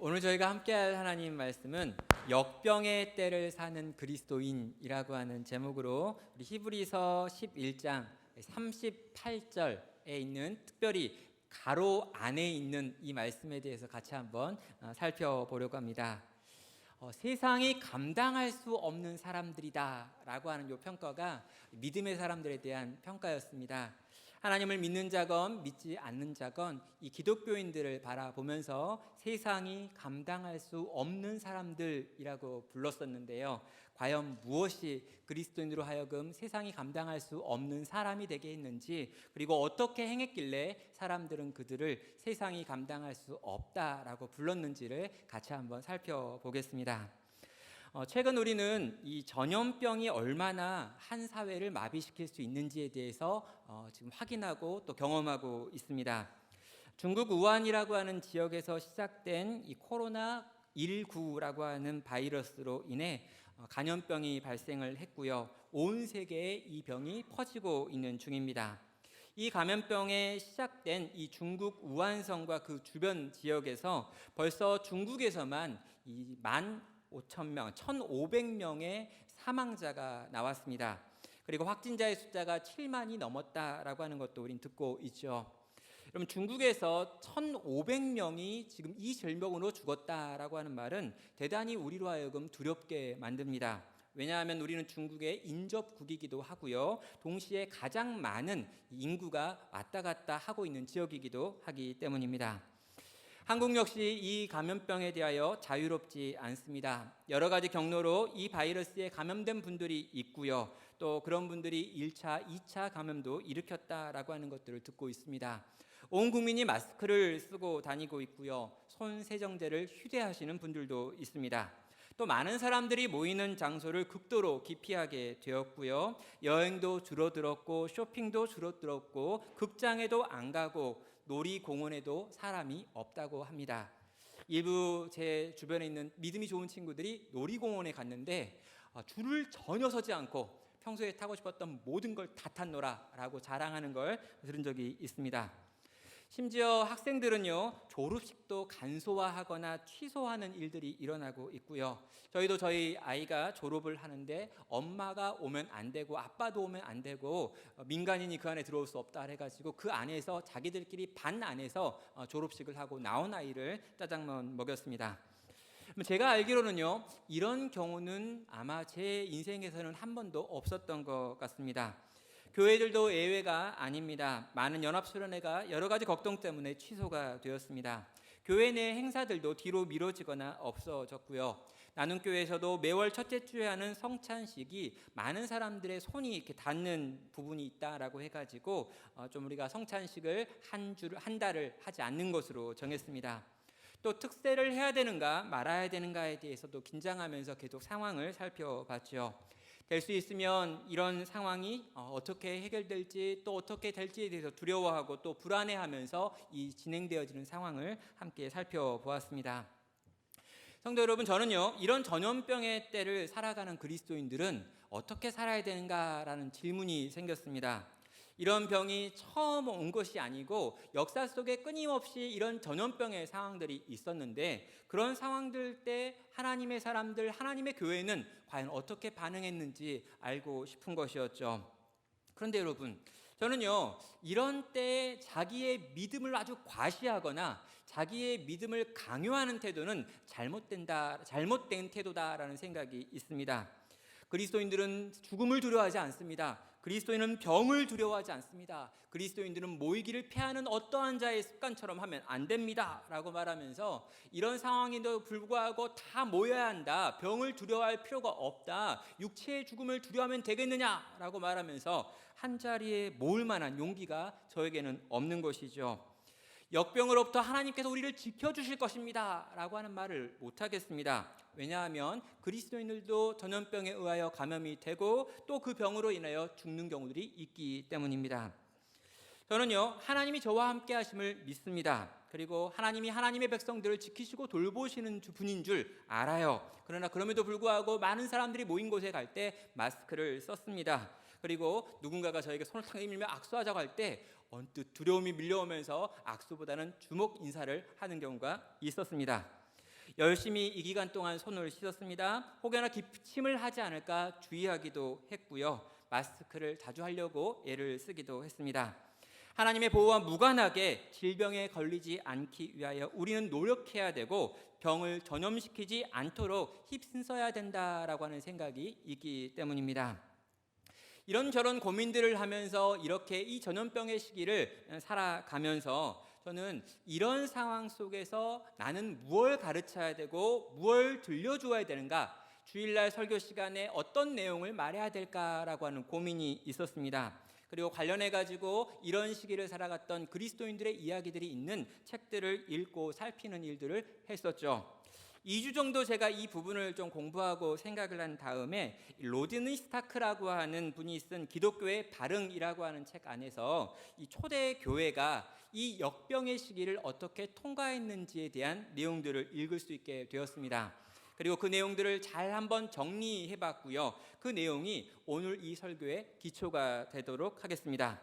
오늘 저희가 함께할 하나님 말씀은 역병의 때를 사는 그리스도인이라고 하는 제목으로 우리 히브리서 11장 38절에 있는 특별히 가로 안에 있는 이 말씀에 대해서 같이 한번 살펴보려고 합니다. 세상이 감당할 수 없는 사람들이다 라고 하는 이 평가가 믿음의 사람들에 대한 평가였습니다. 하나님을 믿는 자건 믿지 않는 자건 이 기독교인들을 바라보면서 세상이 감당할 수 없는 사람들이라고 불렀었는데요. 과연 무엇이 그리스도인으로 하여금 세상이 감당할 수 없는 사람이 되게 했는지, 그리고 어떻게 행했길래 사람들은 그들을 세상이 감당할 수 없다라고 불렀는지를 같이 한번 살펴보겠습니다. 최근 우리는 이 전염병이 얼마나 한 사회를 마비시킬 수 있는지에 대해서 지금 확인하고 또 경험하고 있습니다. 중국 우한이라고 하는 지역에서 시작된 이 코로나19라고 하는 바이러스로 인해 감염병이 발생을 했고요. 온 세계에 이 병이 퍼지고 있는 중입니다. 이 감염병에 시작된 이 중국 우한성과 그 주변 지역에서 벌써 중국에서만 이 15,000명, 1,500명의 사망자가 나왔습니다. 그리고 확진자의 숫자가 7만이 넘었다라고 하는 것도 우린 듣고 있죠. 그럼 중국에서 1,500명이 지금 이 질병으로 죽었다라고 하는 말은 대단히 우리로 하여금 두렵게 만듭니다. 왜냐하면 우리는 중국의 인접국이기도 하고요. 동시에 가장 많은 인구가 왔다 갔다 하고 있는 지역이기도 하기 때문입니다. 한국 역시 이 감염병에 대하여 자유롭지 않습니다. 여러 가지 경로로 이 바이러스에 감염된 분들이 있고요. 또 그런 분들이 1차, 2차 감염도 일으켰다라고 하는 것들을 듣고 있습니다. 온 국민이 마스크를 쓰고 다니고 있고요. 손 세정제를 휴대하시는 분들도 있습니다. 또 많은 사람들이 모이는 장소를 극도로 기피하게 되었고요. 여행도 줄어들었고 쇼핑도 줄어들었고 극장에도 안 가고 놀이공원에도 사람이 없다고 합니다. 일부 제 주변에 있는 믿음이 좋은 친구들이 놀이공원에 갔는데 줄을 전혀 서지 않고 평소에 타고 싶었던 모든 걸 다 탔노라 라고 자랑하는 걸 들은 적이 있습니다. 심지어 학생들은요, 졸업식도 간소화하거나 취소하는 일들이 일어나고 있고요. 저희도 저희 아이가 졸업을 하는데 엄마가 오면 안 되고 아빠도 오면 안 되고 민간인이 그 안에 들어올 수 없다 해가지고 그 안에서 자기들끼리 반 안에서 졸업식을 하고 나온 아이를 짜장면 먹였습니다. 제가 알기로는요, 이런 경우는 아마 제 인생에서는 한 번도 없었던 것 같습니다. 교회들도 예외가 아닙니다. 많은 연합수련회가 여러 가지 걱정 때문에 취소가 되었습니다. 교회 내 행사들도 뒤로 미뤄지거나 없어졌고요. 나눔교회에서도 매월 첫째 주에 하는 성찬식이 많은 사람들의 손이 이렇게 닿는 부분이 있다라고 해가지고 좀 우리가 성찬식을 한 달을 하지 않는 것으로 정했습니다. 또 특세를 해야 되는가 말아야 되는가에 대해서도 긴장하면서 계속 상황을 살펴봤죠. 될 수 있으면 이런 상황이 어떻게 해결될지 또 어떻게 될지에 대해서 두려워하고 또 불안해하면서 이 진행되어지는 상황을 함께 살펴보았습니다. 성도 여러분, 저는요, 이런 전염병의 때를 살아가는 그리스도인들은 어떻게 살아야 되는가라는 질문이 생겼습니다. 이런 병이 처음 온 것이 아니고 역사 속에 끊임없이 이런 전염병의 상황들이 있었는데, 그런 상황들 때 하나님의 사람들, 하나님의 교회는 과연 어떻게 반응했는지 알고 싶은 것이었죠. 그런데 여러분, 저는요, 이런 때에 자기의 믿음을 아주 과시하거나 자기의 믿음을 강요하는 태도는 잘못된 태도다라는 생각이 있습니다. 그리스도인들은 죽음을 두려워하지 않습니다. 그리스도인은 병을 두려워하지 않습니다. 그리스도인들은 모이기를 피하는 어떠한 자의 습관처럼 하면 안 됩니다 라고 말하면서 이런 상황에도 불구하고 다 모여야 한다, 병을 두려워할 필요가 없다, 육체의 죽음을 두려워하면 되겠느냐라고 말하면서 한자리에 모을 만한 용기가 저에게는 없는 것이죠. 역병으로부터 하나님께서 우리를 지켜주실 것입니다 라고 하는 말을 못하겠습니다. 왜냐하면 그리스도인들도 전염병에 의하여 감염이 되고 또 그 병으로 인하여 죽는 경우들이 있기 때문입니다. 저는요, 하나님이 저와 함께 하심을 믿습니다. 그리고 하나님이 하나님의 백성들을 지키시고 돌보시는 분인 줄 알아요. 그러나 그럼에도 불구하고 많은 사람들이 모인 곳에 갈 때 마스크를 썼습니다. 그리고 누군가가 저에게 손을 탁 내밀며 악수하자고 할 때 언뜻 두려움이 밀려오면서 악수보다는 주먹 인사를 하는 경우가 있었습니다. 열심히 이 기간 동안 손을 씻었습니다. 혹여나 기침을 하지 않을까 주의하기도 했고요. 마스크를 자주 하려고 애를 쓰기도 했습니다. 하나님의 보호와 무관하게 질병에 걸리지 않기 위하여 우리는 노력해야 되고 병을 전염시키지 않도록 힘써야 된다라고 하는 생각이 있기 때문입니다. 이런저런 고민들을 하면서 이렇게 이 전염병의 시기를 살아가면서 저는 이런 상황 속에서 나는 무엇을 가르쳐야 되고 무엇을 들려주어야 되는가, 주일날 설교 시간에 어떤 내용을 말해야 될까라고 하는 고민이 있었습니다. 그리고 관련해 가지고 이런 시기를 살아갔던 그리스도인들의 이야기들이 있는 책들을 읽고 살피는 일들을 했었죠. 2주 정도 제가 이 부분을 좀 공부하고 생각을 한 다음에 로드니 스타크라고 하는 분이 쓴 기독교의 발응이라고 하는 책 안에서 이 초대 교회가 이 역병의 시기를 어떻게 통과했는지에 대한 내용들을 읽을 수 있게 되었습니다. 그리고 그 내용들을 잘 한번 정리해 봤고요. 그 내용이 오늘 이 설교의 기초가 되도록 하겠습니다.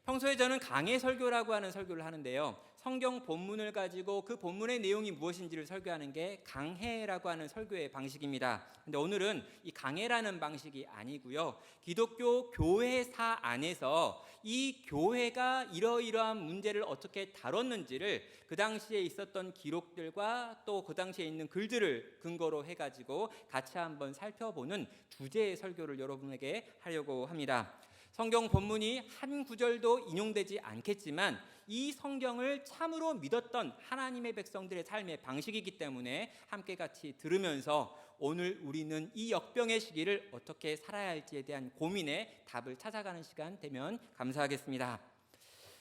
평소에 저는 강해 설교라고 하는 설교를 하는데요. 성경 본문을 가지고 그 본문의 내용이 무엇인지를 설교하는 게 강해라고 하는 설교의 방식입니다. 근데 오늘은 이 강해라는 방식이 아니고요. 기독교 교회사 안에서 이 교회가 이러이러한 문제를 어떻게 다뤘는지를 그 당시에 있었던 기록들과 또 그 당시에 있는 글들을 근거로 해가지고 같이 한번 살펴보는 주제의 설교를 여러분에게 하려고 합니다. 성경 본문이 한 구절도 인용되지 않겠지만 이 성경을 참으로 믿었던 하나님의 백성들의 삶의 방식이기 때문에 함께 같이 들으면서 오늘 우리는 이 역병의 시기를 어떻게 살아야 할지에 대한 고민에 답을 찾아가는 시간 되면 감사하겠습니다.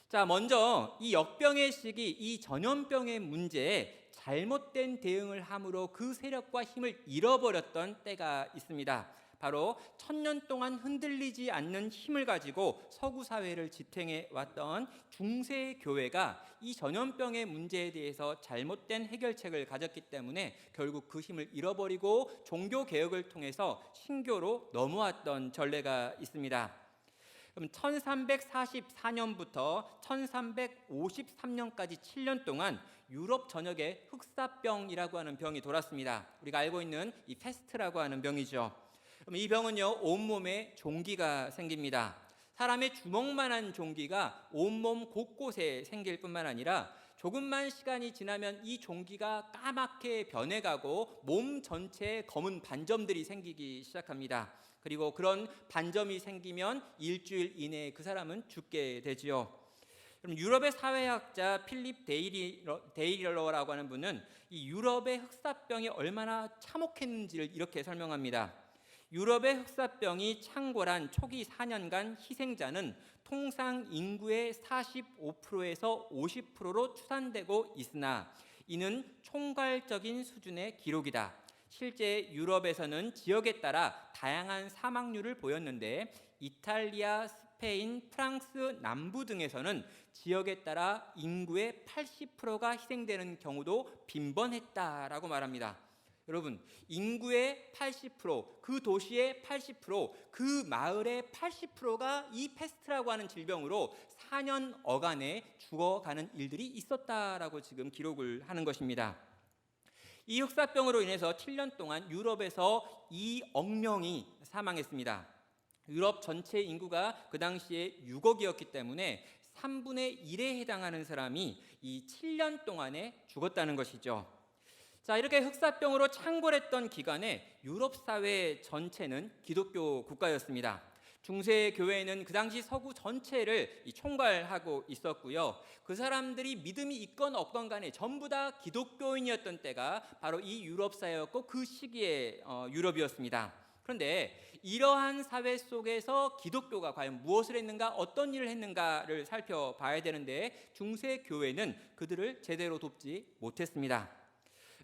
자, 먼저 이 역병의 시기, 이 전염병의 문제에 잘못된 대응을 함으로 그 세력과 힘을 잃어버렸던 때가 있습니다. 바로 1000년 동안 흔들리지 않는 힘을 가지고 서구 사회를 지탱해 왔던 중세 교회가 이 전염병의 문제에 대해서 잘못된 해결책을 가졌기 때문에 결국 그 힘을 잃어버리고 종교 개혁을 통해서 신교로 넘어왔던 전례가 있습니다. 그럼 1344년부터 1353년까지 7년 동안 유럽 전역에 흑사병이라고 하는 병이 돌았습니다. 우리가 알고 있는 이 페스트라고 하는 병이죠. 그럼 이 병은요, 온몸에 종기가 생깁니다. 사람의 주먹만한 종기가 온몸 곳곳에 생길 뿐만 아니라 조금만 시간이 지나면 이 종기가 까맣게 변해가고 몸 전체에 검은 반점들이 생기기 시작합니다. 그리고 그런 반점이 생기면 일주일 이내에 그 사람은 죽게 되지요. 그럼 유럽의 사회학자 필립 데이러라고 하는 분은 이 유럽의 흑사병이 얼마나 참혹했는지를 이렇게 설명합니다. 유럽의 흑사병이 창궐한 초기 4년간 희생자는 통상 인구의 45%에서 50%로 추산되고 있으나 이는 총괄적인 수준의 기록이다. 실제 유럽에서는 지역에 따라 다양한 사망률을 보였는데 이탈리아, 스페인, 프랑스 남부 등에서는 지역에 따라 인구의 80%가 희생되는 경우도 빈번했다라고 말합니다. 여러분, 인구의 80%, 그 도시의 80%, 그 마을의 80%가 이 페스트라고 하는 질병으로 4년 어간에 죽어가는 일들이 있었다라고 지금 기록을 하는 것입니다. 이 흑사병으로 인해서 7년 동안 유럽에서 2억 명이 사망했습니다. 유럽 전체 인구가 그 당시에 6억이었기 때문에 3분의 1에 해당하는 사람이 이 7년 동안에 죽었다는 것이죠. 자, 이렇게 흑사병으로 창궐했던 기간에 유럽 사회 전체는 기독교 국가였습니다. 중세 교회는 그 당시 서구 전체를 총괄하고 있었고요. 그 사람들이 믿음이 있건 없건 간에 전부 다 기독교인이었던 때가 바로 이 유럽 사회였고 그 시기의 유럽이었습니다. 그런데 이러한 사회 속에서 기독교가 과연 무엇을 했는가, 어떤 일을 했는가를 살펴봐야 되는데 중세 교회는 그들을 제대로 돕지 못했습니다.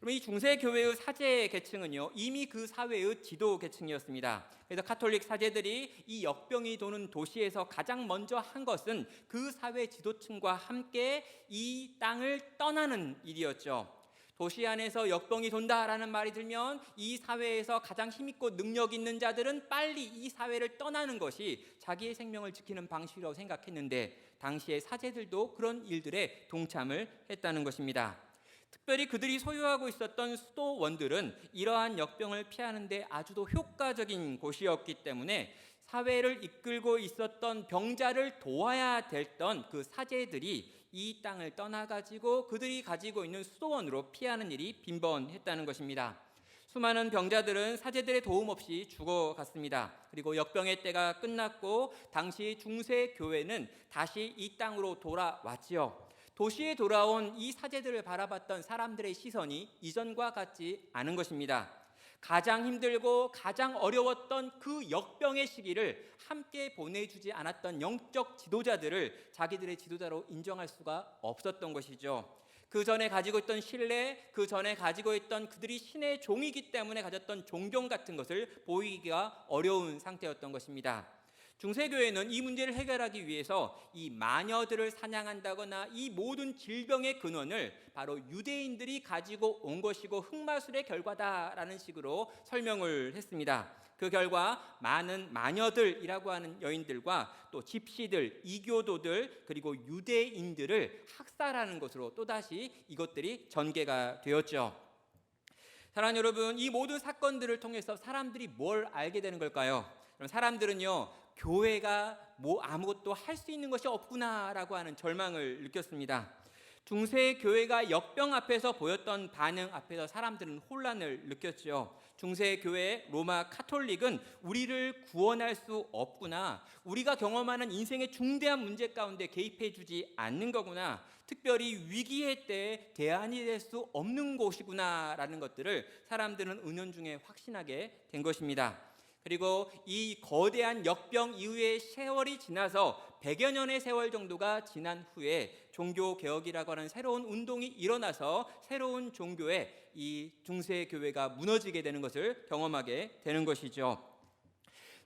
그럼 이 중세 교회의 사제 계층은요, 이미 그 사회의 지도 계층이었습니다. 그래서 가톨릭 사제들이 이 역병이 도는 도시에서 가장 먼저 한 것은 그 사회 지도층과 함께 이 땅을 떠나는 일이었죠. 도시 안에서 역병이 돈다라는 말이 들면 이 사회에서 가장 힘있고 능력 있는 자들은 빨리 이 사회를 떠나는 것이 자기의 생명을 지키는 방식이라고 생각했는데 당시의 사제들도 그런 일들에 동참을 했다는 것입니다. 특별히 그들이 소유하고 있었던 수도원들은 이러한 역병을 피하는 데 아주도 효과적인 곳이었기 때문에 사회를 이끌고 있었던 병자를 도와야 됐던 그 사제들이 이 땅을 떠나가지고 그들이 가지고 있는 수도원으로 피하는 일이 빈번했다는 것입니다. 수많은 병자들은 사제들의 도움 없이 죽어갔습니다. 그리고 역병의 때가 끝났고 당시 중세 교회는 다시 이 땅으로 돌아왔지요. 도시에 돌아온 이 사제들을 바라봤던 사람들의 시선이 이전과 같지 않은 것입니다. 가장 힘들고 가장 어려웠던 그 역병의 시기를 함께 보내주지 않았던 영적 지도자들을 자기들의 지도자로 인정할 수가 없었던 것이죠. 그 전에 가지고 있던 신뢰, 그 전에 가지고 있던 그들이 신의 종이기 때문에 가졌던 존경 같은 것을 보이기가 어려운 상태였던 것입니다. 중세교회는 이 문제를 해결하기 위해서 이 마녀들을 사냥한다거나 이 모든 질병의 근원을 바로 유대인들이 가지고 온 것이고 흑마술의 결과다라는 식으로 설명을 했습니다. 그 결과 많은 마녀들이라고 하는 여인들과 또 집시들, 이교도들 그리고 유대인들을 학살하는 것으로 또다시 이것들이 전개가 되었죠. 사랑하는 여러분, 이 모든 사건들을 통해서 사람들이 뭘 알게 되는 걸까요? 사람들은요, 교회가 아무것도 할 수 있는 것이 없구나라고 하는 절망을 느꼈습니다. 중세 교회가 역병 앞에서 보였던 반응 앞에서 사람들은 혼란을 느꼈죠. 중세 교회 로마 카톨릭은 우리를 구원할 수 없구나, 우리가 경험하는 인생의 중대한 문제 가운데 개입해 주지 않는 거구나, 특별히 위기의 때에 대안이 될 수 없는 곳이구나라는 것들을 사람들은 은연중에 확신하게 된 것입니다. 그리고 이 거대한 역병 이후에 세월이 지나서 100여 년의 세월 정도가 지난 후에 종교개혁이라고 하는 새로운 운동이 일어나서 새로운 종교의 이 중세교회가 무너지게 되는 것을 경험하게 되는 것이죠.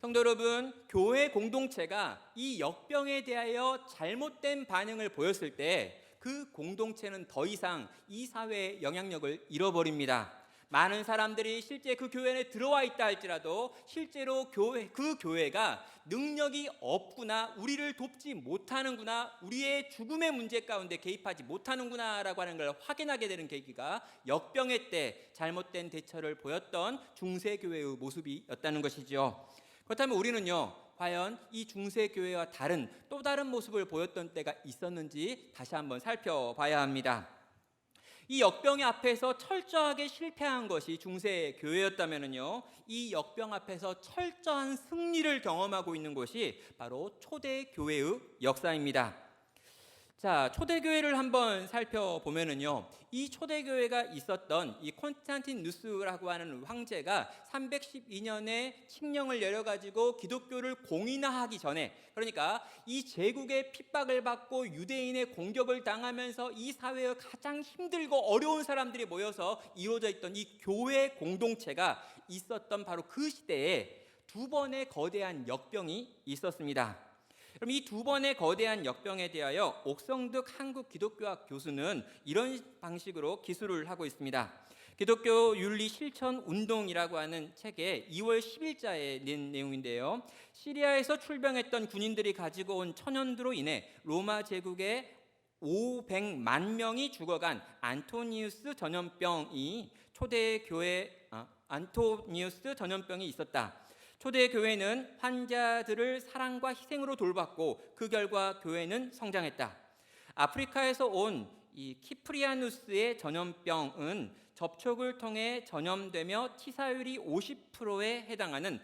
성도 여러분, 교회 공동체가 이 역병에 대하여 잘못된 반응을 보였을 때 그 공동체는 더 이상 이 사회의 영향력을 잃어버립니다. 많은 사람들이 실제 그 교회 안에 들어와 있다 할지라도 실제로 그 교회가 능력이 없구나, 우리를 돕지 못하는구나, 우리의 죽음의 문제 가운데 개입하지 못하는구나 라고 하는 걸 확인하게 되는 계기가 역병의 때 잘못된 대처를 보였던 중세교회의 모습이었다는 것이죠. 그렇다면 우리는요, 과연 이 중세교회와 다른 또 다른 모습을 보였던 때가 있었는지 다시 한번 살펴봐야 합니다. 이 역병의 앞에서 철저하게 실패한 것이 중세 교회였다면요, 이 역병 앞에서 철저한 승리를 경험하고 있는 것이 바로 초대 교회의 역사입니다. 자, 초대 교회를 한번 살펴보면은요, 이 초대 교회가 있었던 이 콘스탄티누스라고 하는 황제가 312년에 칙령을 내려가지고 기독교를 공인화하기 전에, 그러니까 이 제국의 핍박을 받고 유대인의 공격을 당하면서 이 사회의 가장 힘들고 어려운 사람들이 모여서 이루어져 있던 이 교회 공동체가 있었던 바로 그 시대에 두 번의 거대한 역병이 있었습니다. 그럼 이 두 번의 거대한 역병에 대하여 옥성득 한국기독교학 교수는 이런 방식으로 기술을 하고 있습니다. 기독교 윤리 실천 운동이라고 하는 책에 2월 10일자에 낸 내용인데요, 시리아에서 출병했던 군인들이 가지고 온 천연두로 인해 로마 제국의 500만 명이 죽어간 안토니우스 전염병이 안토니우스 전염병이 있었다. 초대 교회는 환자들을 사랑과 희생으로 돌봤고 그 결과 교회는 성장했다. 아프리카에서 온 이 키프리아누스의 전염병은 접촉을 통해 전염되며 치사율이 50%에 해당하는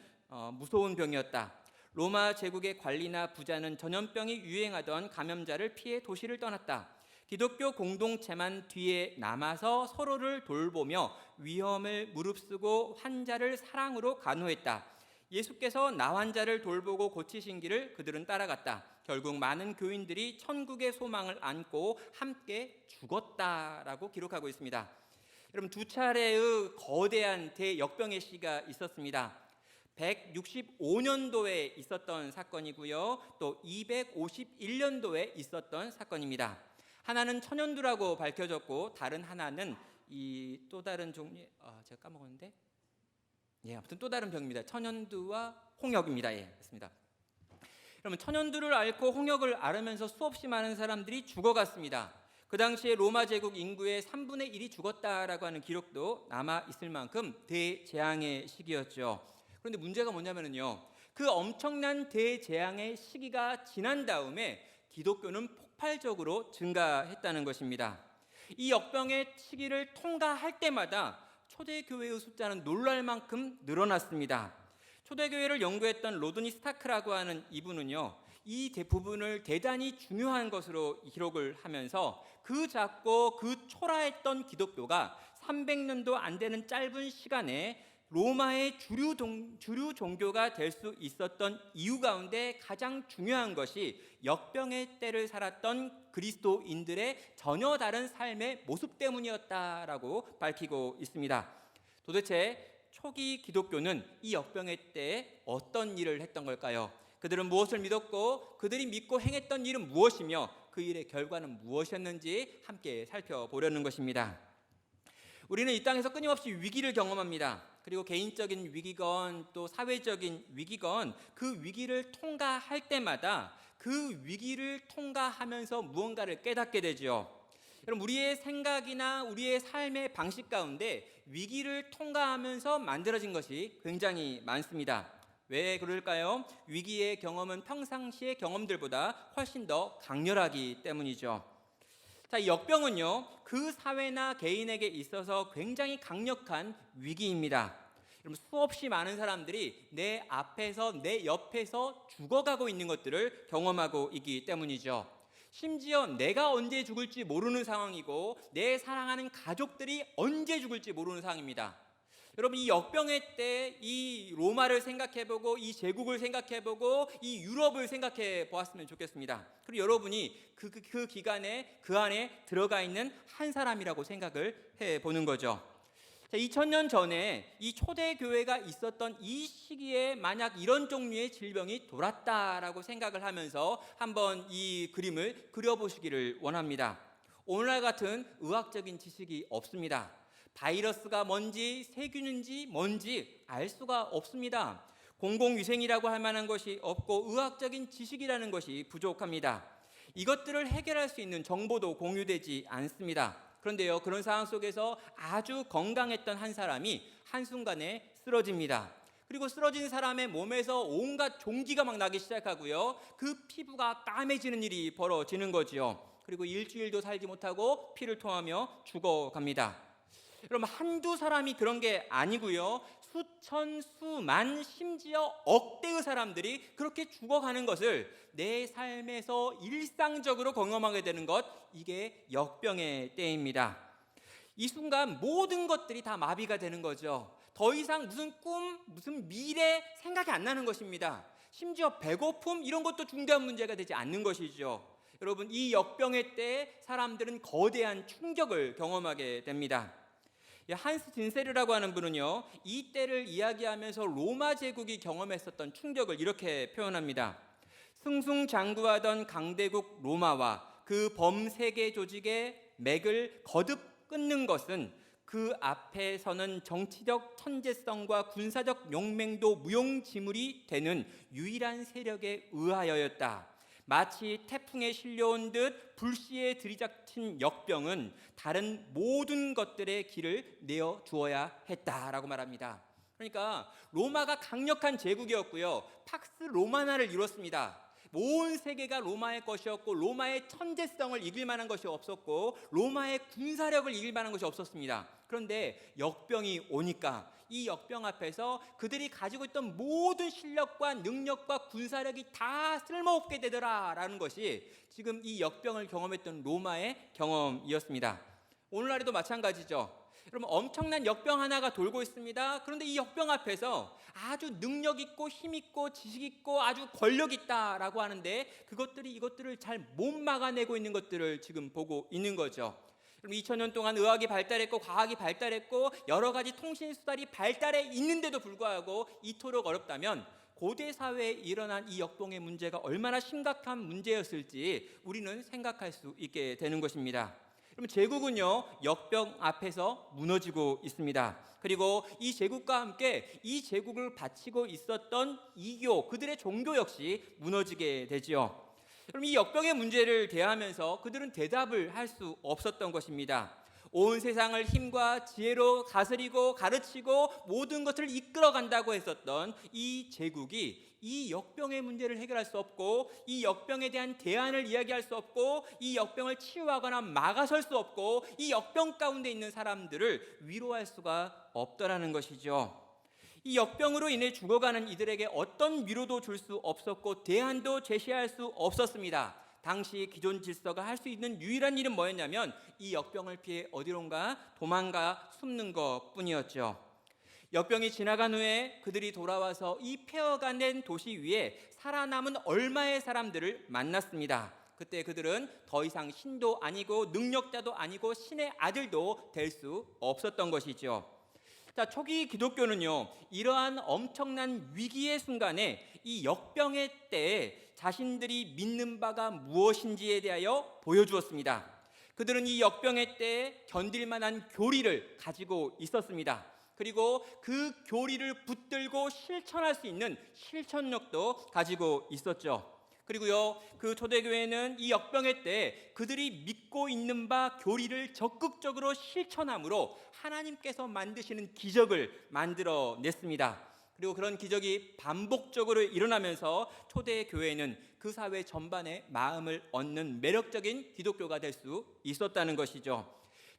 무서운 병이었다. 로마 제국의 관리나 부자는 전염병이 유행하던 감염자를 피해 도시를 떠났다. 기독교 공동체만 뒤에 남아서 서로를 돌보며 위험을 무릅쓰고 환자를 사랑으로 간호했다. 예수께서 나 환자를 돌보고 고치신 길을 그들은 따라갔다. 결국 많은 교인들이 천국의 소망을 안고 함께 죽었다라고 기록하고 있습니다. 여러분, 두 차례의 거대한 대역병의 시가 있었습니다. 165년도에 있었던 사건이고요, 또 251년도에 있었던 사건입니다. 하나는 천연두라고 밝혀졌고 다른 하나는 이 또 다른 종류, 제가 까먹었는데, 아무튼 또 다른 병입니다. 천연두와 홍역입니다. 그렇습니다. 그러면 천연두를 앓고 홍역을 앓으면서 수없이 많은 사람들이 죽어갔습니다. 그 당시에 로마 제국 인구의 3분의 1이 죽었다라고 하는 기록도 남아 있을 만큼 대재앙의 시기였죠. 그런데 문제가 뭐냐면요, 그 엄청난 대재앙의 시기가 지난 다음에 기독교는 폭발적으로 증가했다는 것입니다. 이 역병의 시기를 통과할 때마다 초대교회의 숫자는 놀랄 만큼 늘어났습니다. 초대교회를 연구했던 로드니 스타크라고 하는 이분은요, 이 부분을 대단히 중요한 것으로 기록을 하면서 그 작고 그 초라했던 기독교가 300년도 안 되는 짧은 시간에 로마의 주류 종교가 될 수 있었던 이유 가운데 가장 중요한 것이 역병의 때를 살았던 그리스도인들의 전혀 다른 삶의 모습 때문이었다라고 밝히고 있습니다. 도대체 초기 기독교는 이 역병의 때에 어떤 일을 했던 걸까요? 그들은 무엇을 믿었고 그들이 믿고 행했던 일은 무엇이며 그 일의 결과는 무엇이었는지 함께 살펴보려는 것입니다. 우리는 이 땅에서 끊임없이 위기를 경험합니다. 그리고 개인적인 위기건 또 사회적인 위기건 그 위기를 통과할 때마다 그 위기를 통과하면서 무언가를 깨닫게 되죠. 여러분, 우리의 생각이나 우리의 삶의 방식 가운데 위기를 통과하면서 만들어진 것이 굉장히 많습니다. 왜 그럴까요? 위기의 경험은 평상시의 경험들보다 훨씬 더 강렬하기 때문이죠. 자, 이 역병은요, 그 사회나 개인에게 있어서 굉장히 강력한 위기입니다. 여러분, 수없이 많은 사람들이 내 앞에서 내 옆에서 죽어가고 있는 것들을 경험하고 있기 때문이죠. 심지어 내가 언제 죽을지 모르는 상황이고 내 사랑하는 가족들이 언제 죽을지 모르는 상황입니다. 여러분, 이 역병의 때 이 로마를 생각해보고 이 제국을 생각해보고 이 유럽을 생각해 보았으면 좋겠습니다. 그리고 여러분이 그 기간에 그 안에 들어가 있는 한 사람이라고 생각을 해보는 거죠. 2000년 전에 이 초대교회가 있었던 이 시기에 만약 이런 종류의 질병이 돌았다라고 생각을 하면서 한번 이 그림을 그려보시기를 원합니다. 오늘날 같은 의학적인 지식이 없습니다. 바이러스가 뭔지 세균인지 뭔지 알 수가 없습니다. 공공위생이라고 할 만한 것이 없고 의학적인 지식이라는 것이 부족합니다. 이것들을 해결할 수 있는 정보도 공유되지 않습니다. 그런데요, 그런 상황 속에서 아주 건강했던 한 사람이 한순간에 쓰러집니다. 그리고 쓰러진 사람의 몸에서 온갖 종기가 막 나기 시작하고요, 그 피부가 까매지는 일이 벌어지는 거지요. 그리고 일주일도 살지 못하고 피를 토하며 죽어갑니다. 여러분, 한두 사람이 그런 게 아니고요, 수천, 수만, 심지어 억대의 사람들이 그렇게 죽어가는 것을 내 삶에서 일상적으로 경험하게 되는 것, 이게 역병의 때입니다. 이 순간 모든 것들이 다 마비가 되는 거죠. 더 이상 무슨 꿈, 무슨 미래 생각이 안 나는 것입니다. 심지어 배고픔 이런 것도 중대한 문제가 되지 않는 것이죠. 여러분, 이 역병의 때에 사람들은 거대한 충격을 경험하게 됩니다. 한스 딘세르라고 하는 분은요, 이 때를 이야기하면서 로마 제국이 경험했었던 충격을 이렇게 표현합니다. 승승장구하던 강대국 로마와 그 범세계 조직의 맥을 거듭 끊는 것은 그 앞에 서는 정치적 천재성과 군사적 용맹도 무용지물이 되는 유일한 세력에 의하여였다. 마치 태풍에 실려온 듯 불시에 들이닥친 역병은 다른 모든 것들의 길을 내어 주어야 했다라고 말합니다. 그러니까 로마가 강력한 제국이었고요, 팍스 로마나를 이뤘습니다. 온 세계가 로마의 것이었고 로마의 천재성을 이길 만한 것이 없었고 로마의 군사력을 이길 만한 것이 없었습니다. 그런데 역병이 오니까 이 역병 앞에서 그들이 가지고 있던 모든 실력과 능력과 군사력이 다 쓸모없게 되더라라는 것이 지금 이 역병을 경험했던 로마의 경험이었습니다. 오늘날에도 마찬가지죠. 여러분, 엄청난 역병 하나가 돌고 있습니다. 그런데 이 역병 앞에서 아주 능력 있고 힘 있고 지식 있고 아주 권력 있다라고 하는데 이것들을 잘 못 막아내고 있는 것들을 지금 보고 있는 거죠. 2000년 동안 의학이 발달했고 과학이 발달했고 여러 가지 통신 수단이 발달해 있는데도 불구하고 이토록 어렵다면 고대 사회에 일어난 이 역병의 문제가 얼마나 심각한 문제였을지 우리는 생각할 수 있게 되는 것입니다. 그러면 제국은요, 역병 앞에서 무너지고 있습니다. 그리고 이 제국과 함께 이 제국을 바치고 있었던 이교, 그들의 종교 역시 무너지게 되지요. 그럼 이 역병의 문제를 대하면서 그들은 대답을 할 수 없었던 것입니다. 온 세상을 힘과 지혜로 다스리고 가르치고 모든 것을 이끌어간다고 했었던 이 제국이 이 역병의 문제를 해결할 수 없고, 이 역병에 대한 대안을 이야기할 수 없고, 이 역병을 치유하거나 막아설 수 없고, 이 역병 가운데 있는 사람들을 위로할 수가 없더라는 것이죠. 이 역병으로 인해 죽어가는 이들에게 어떤 위로도 줄 수 없었고 대안도 제시할 수 없었습니다. 당시 기존 질서가 할 수 있는 유일한 일은 뭐였냐면 이 역병을 피해 어디론가 도망가 숨는 것뿐이었죠. 역병이 지나간 후에 그들이 돌아와서 이 폐허가 된 도시 위에 살아남은 얼마의 사람들을 만났습니다. 그때 그들은 더 이상 신도 아니고 능력자도 아니고 신의 아들도 될 수 없었던 것이죠. 자, 초기 기독교는요, 이러한 엄청난 위기의 순간에 이 역병의 때에 자신들이 믿는 바가 무엇인지에 대하여 보여주었습니다. 그들은 이 역병의 때에 견딜 만한 교리를 가지고 있었습니다. 그리고 그 교리를 붙들고 실천할 수 있는 실천력도 가지고 있었죠. 그리고요, 그 초대교회는 이 역병의 때 그들이 믿고 있는 바 교리를 적극적으로 실천함으로 하나님께서 만드시는 기적을 만들어냈습니다. 그리고 그런 기적이 반복적으로 일어나면서 초대교회는 그 사회 전반에 마음을 얻는 매력적인 기독교가 될 수 있었다는 것이죠.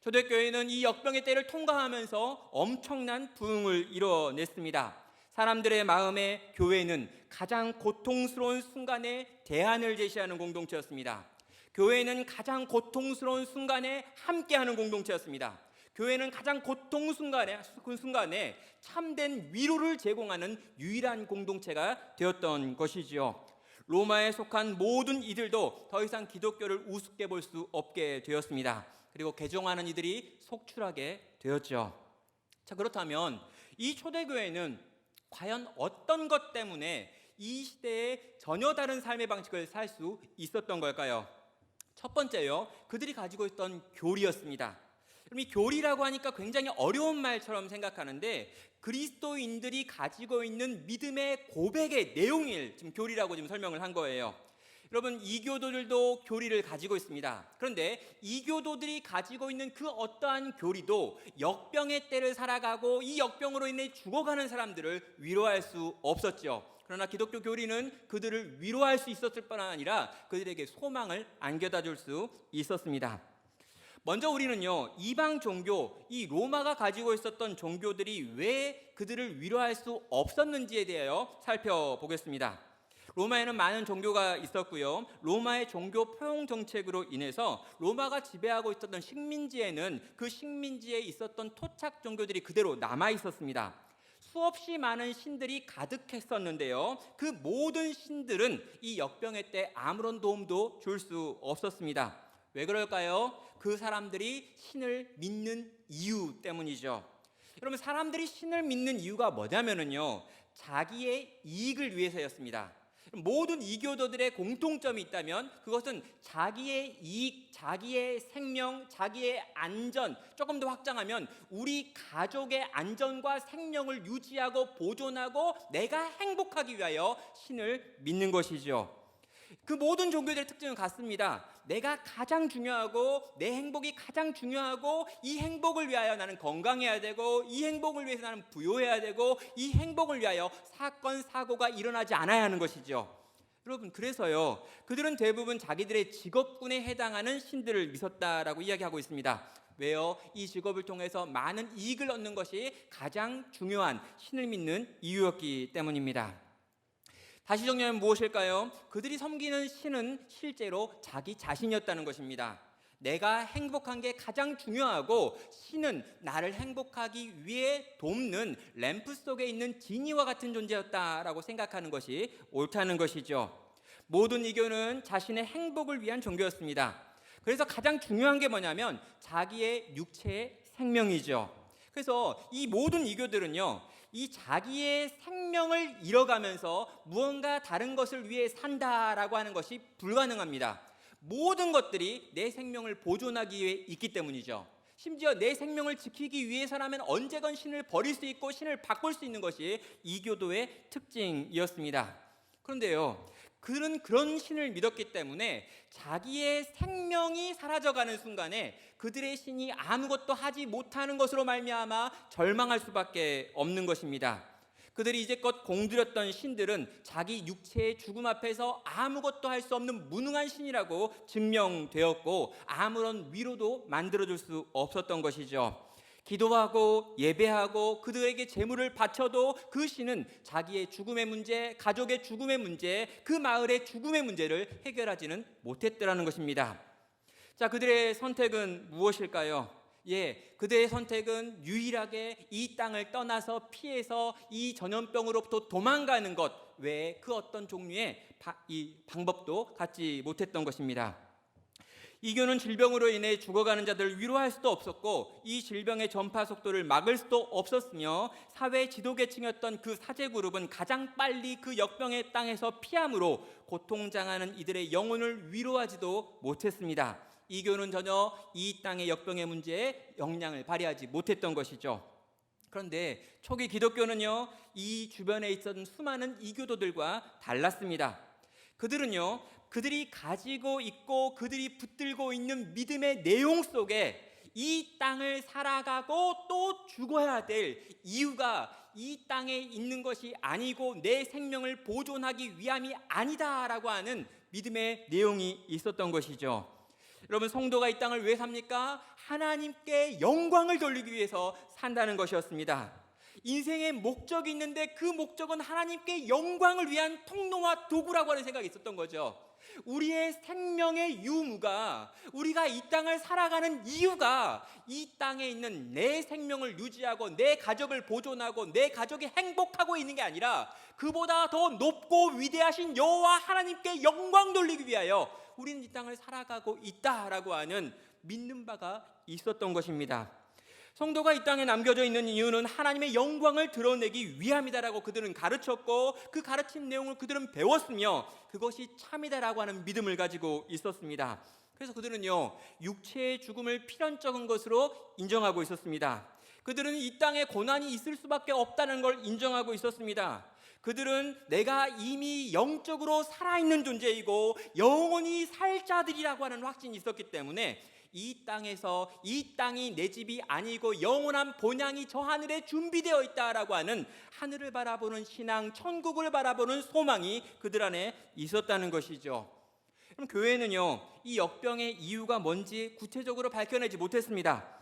초대교회는 이 역병의 때를 통과하면서 엄청난 부흥을 이뤄냈습니다. 사람들의 마음에 교회는 가장 고통스러운 순간에 대안을 제시하는 공동체였습니다. 교회는 가장 고통스러운 순간에 함께하는 공동체였습니다. 교회는 가장 고통스러운 순간에 참된 위로를 제공하는 유일한 공동체가 되었던 것이지요. 로마에 속한 모든 이들도 더 이상 기독교를 우습게 볼 수 없게 되었습니다. 그리고 개종하는 이들이 속출하게 되었죠. 자, 그렇다면 이 초대교회는 과연 어떤 것 때문에 이 시대에 전혀 다른 삶의 방식을 살 수 있었던 걸까요? 첫 번째요, 그들이 가지고 있던 교리였습니다. 그럼 이 교리라고 하니까 굉장히 어려운 말처럼 생각하는데 그리스도인들이 가지고 있는 믿음의 고백의 내용을 지금 교리라고 지금 설명을 한 거예요. 여러분, 이교도들도 교리를 가지고 있습니다. 그런데 이교도들이 가지고 있는 그 어떠한 교리도 역병의 때를 살아가고 이 역병으로 인해 죽어가는 사람들을 위로할 수 없었죠. 그러나 기독교 교리는 그들을 위로할 수 있었을 뿐 아니라 그들에게 소망을 안겨다 줄 수 있었습니다. 먼저 우리는요, 이방 종교, 이 로마가 가지고 있었던 종교들이 왜 그들을 위로할 수 없었는지에 대하여 살펴보겠습니다. 로마에는 많은 종교가 있었고요. 로마의 종교 포용 정책으로 인해서 로마가 지배하고 있었던 식민지에는 그 식민지에 있었던 토착 종교들이 그대로 남아 있었습니다. 수없이 많은 신들이 가득했었는데요. 그 모든 신들은 이 역병의 때 아무런 도움도 줄 수 없었습니다. 왜 그럴까요? 그 사람들이 신을 믿는 이유 때문이죠. 여러분, 사람들이 신을 믿는 이유가 뭐냐면요, 자기의 이익을 위해서였습니다. 모든 이교도들의 공통점이 있다면 그것은 자기의 이익, 자기의 생명, 자기의 안전, 조금 더 확장하면 우리 가족의 안전과 생명을 유지하고 보존하고 내가 행복하기 위하여 신을 믿는 것이죠. 그 모든 종교들의 특징은 같습니다. 내가 가장 중요하고 내 행복이 가장 중요하고 이 행복을 위하여 나는 건강해야 되고 이 행복을 위해서 나는 부유해야 되고 이 행복을 위하여 사건 사고가 일어나지 않아야 하는 것이죠. 여러분, 그래서요, 그들은 대부분 자기들의 직업군에 해당하는 신들을 믿었다라고 이야기하고 있습니다. 왜요? 이 직업을 통해서 많은 이익을 얻는 것이 가장 중요한 신을 믿는 이유였기 때문입니다. 다시 정리하면 무엇일까요? 그들이 섬기는 신은 실제로 자기 자신이었다는 것입니다. 내가 행복한 게 가장 중요하고 신은 나를 행복하기 위해 돕는 램프 속에 있는 지니와 같은 존재였다라고 생각하는 것이 옳다는 것이죠. 모든 이교는 자신의 행복을 위한 종교였습니다. 그래서 가장 중요한 게 뭐냐면 자기의 육체의 생명이죠. 그래서 이 모든 이교들은요, 이 자기의 생명을 잃어가면서 무언가 다른 것을 위해 산다라고 하는 것이 불가능합니다. 모든 것들이 내 생명을 보존하기 위해 있기 때문이죠. 심지어 내 생명을 지키기 위해서라면 언제건 신을 버릴 수 있고 신을 바꿀 수 있는 것이 이교도의 특징이었습니다. 그런데요, 그들은 그런 신을 믿었기 때문에 자기의 생명이 사라져가는 순간에 그들의 신이 아무것도 하지 못하는 것으로 말미암아 절망할 수밖에 없는 것입니다. 그들이 이제껏 공들였던 신들은 자기 육체의 죽음 앞에서 아무것도 할 수 없는 무능한 신이라고 증명되었고 아무런 위로도 만들어줄 수 없었던 것이죠. 기도하고 예배하고 그들에게 제물을 바쳐도 그 신은 자기의 죽음의 문제, 가족의 죽음의 문제, 그 마을의 죽음의 문제를 해결하지는 못했더라는 것입니다. 자, 그들의 선택은 무엇일까요? 그들의 선택은 유일하게 이 땅을 떠나서 피해서 이 전염병으로부터 도망가는 것 외에 그 어떤 종류의 이 방법도 갖지 못했던 것입니다. 이교는 질병으로 인해 죽어가는 자들을 위로할 수도 없었고 이 질병의 전파 속도를 막을 수도 없었으며 사회 지도계층이었던 그 사제그룹은 가장 빨리 그 역병의 땅에서 피함으로 고통당하는 이들의 영혼을 위로하지도 못했습니다. 이교는 전혀 이 땅의 역병의 문제에 영향을 발휘하지 못했던 것이죠. 그런데 초기 기독교는요, 이 주변에 있었던 수많은 이교도들과 달랐습니다. 그들은요, 그들이 가지고 있고 그들이 붙들고 있는 믿음의 내용 속에 이 땅을 살아가고 또 죽어야 될 이유가 이 땅에 있는 것이 아니고 내 생명을 보존하기 위함이 아니다라고 하는 믿음의 내용이 있었던 것이죠. 여러분, 성도가 이 땅을 왜 삽니까? 하나님께 영광을 돌리기 위해서 산다는 것이었습니다. 인생의 목적이 있는데 그 목적은 하나님께 영광을 위한 통로와 도구라고 하는 생각이 있었던 거죠. 우리의 생명의 유무가, 우리가 이 땅을 살아가는 이유가 이 땅에 있는 내 생명을 유지하고 내 가족을 보존하고 내 가족이 행복하고 있는 게 아니라 그보다 더 높고 위대하신 여호와 하나님께 영광 돌리기 위하여 우리는 이 땅을 살아가고 있다라고 하는 믿는 바가 있었던 것입니다. 성도가 이 땅에 남겨져 있는 이유는 하나님의 영광을 드러내기 위함이다라고 그들은 가르쳤고 그 가르친 내용을 그들은 배웠으며 그것이 참이다라고 하는 믿음을 가지고 있었습니다. 그래서 그들은요, 육체의 죽음을 필연적인 것으로 인정하고 있었습니다. 그들은 이 땅에 고난이 있을 수밖에 없다는 걸 인정하고 있었습니다. 그들은 내가 이미 영적으로 살아있는 존재이고 영원히 살 자들이라고 하는 확신이 있었기 때문에 이 땅에서 이 땅이 내 집이 아니고 영원한 본향이 저 하늘에 준비되어 있다라고 하는 하늘을 바라보는 신앙, 천국을 바라보는 소망이 그들 안에 있었다는 것이죠. 그럼 교회는요, 이 역병의 이유가 뭔지 구체적으로 밝혀내지 못했습니다.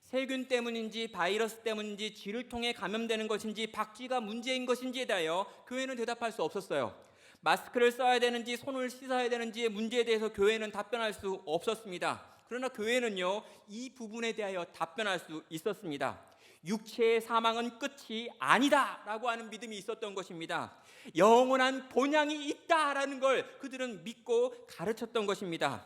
세균 때문인지 바이러스 때문인지 쥐를 통해 감염되는 것인지 박쥐가 문제인 것인지에 대하여 교회는 대답할 수 없었어요. 마스크를 써야 되는지 손을 씻어야 되는지의 문제에 대해서 교회는 답변할 수 없었습니다. 그러나 교회는요, 이 부분에 대하여 답변할 수 있었습니다. 육체의 사망은 끝이 아니다라고 하는 믿음이 있었던 것입니다. 영원한 본향이 있다라는 걸 그들은 믿고 가르쳤던 것입니다.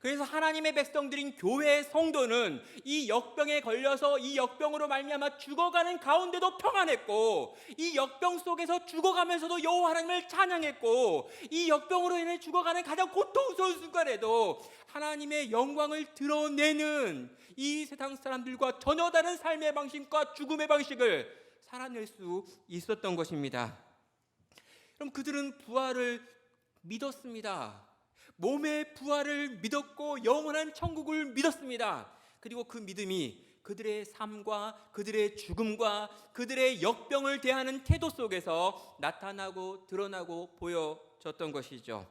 그래서 하나님의 백성들인 교회의 성도는 이 역병에 걸려서 이 역병으로 말미암아 죽어가는 가운데도 평안했고 이 역병 속에서 죽어가면서도 여호와 하나님을 찬양했고 이 역병으로 인해 죽어가는 가장 고통스러운 순간에도 하나님의 영광을 드러내는 이 세상 사람들과 전혀 다른 삶의 방식과 죽음의 방식을 살아낼 수 있었던 것입니다. 그럼 그들은 부활을 믿었습니다. 몸의 부활을 믿었고 영원한 천국을 믿었습니다. 그리고 그 믿음이 그들의 삶과 그들의 죽음과 그들의 역병을 대하는 태도 속에서 나타나고 드러나고 보여졌던 것이죠.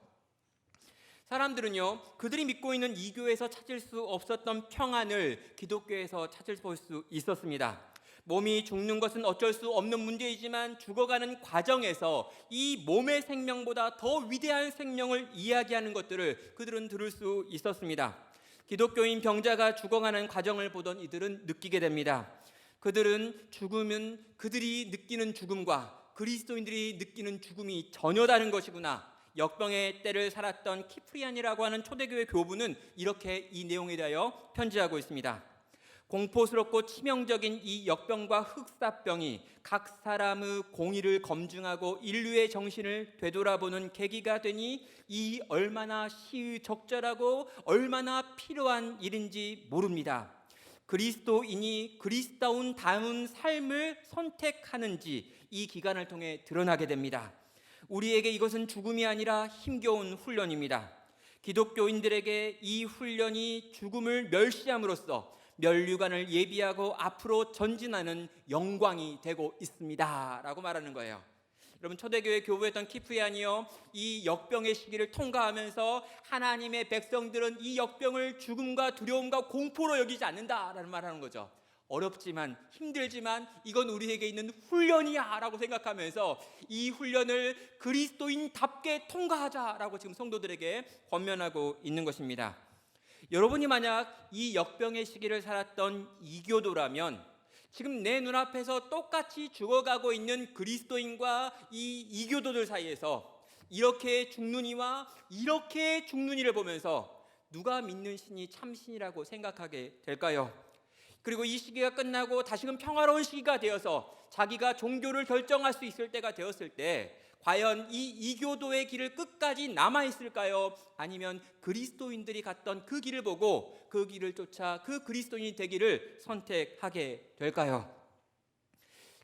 사람들은요, 그들이 믿고 있는 이교에서 찾을 수 없었던 평안을 기독교에서 찾을 수 있었습니다. 몸이 죽는 것은 어쩔 수 없는 문제이지만 죽어가는 과정에서 이 몸의 생명보다 더 위대한 생명을 이야기하는 것들을 그들은 들을 수 있었습니다. 기독교인 병자가 죽어가는 과정을 보던 이들은 느끼게 됩니다. 그들은 죽으면 그들이 느끼는 죽음과 그리스도인들이 느끼는 죽음이 전혀 다른 것이구나. 역병의 때를 살았던 키프리안이라고 하는 초대교회 교부는 이렇게 이 내용에 대하여 편지하고 있습니다. 공포스럽고 치명적인 이 역병과 흑사병이 각 사람의 공의를 검증하고 인류의 정신을 되돌아보는 계기가 되니 이 얼마나 시의적절하고 얼마나 필요한 일인지 모릅니다. 그리스도인이 그리스도다운 삶을 선택하는지 이 기간을 통해 드러나게 됩니다. 우리에게 이것은 죽음이 아니라 힘겨운 훈련입니다. 기독교인들에게 이 훈련이 죽음을 멸시함으로써 면류관을 예비하고 앞으로 전진하는 영광이 되고 있습니다 라고 말하는 거예요. 여러분, 초대교회 교부였던 키프야니요, 이 역병의 시기를 통과하면서 하나님의 백성들은 이 역병을 죽음과 두려움과 공포로 여기지 않는다라는 말하는 거죠. 어렵지만 힘들지만 이건 우리에게 있는 훈련이야 라고 생각하면서 이 훈련을 그리스도인답게 통과하자라고 지금 성도들에게 권면하고 있는 것입니다. 여러분이 만약 이 역병의 시기를 살았던 이교도라면 지금 내 눈앞에서 똑같이 죽어가고 있는 그리스도인과 이 이교도들 사이에서 이렇게 죽는 이와 이렇게 죽는 이를 보면서 누가 믿는 신이 참신이라고 생각하게 될까요? 그리고 이 시기가 끝나고 다시금 평화로운 시기가 되어서 자기가 종교를 결정할 수 있을 때가 되었을 때 과연 이 이교도의 길을 끝까지 남아있을까요? 아니면 그리스도인들이 갔던 그 길을 보고 그 길을 쫓아 그 그리스도인이 되기를 선택하게 될까요?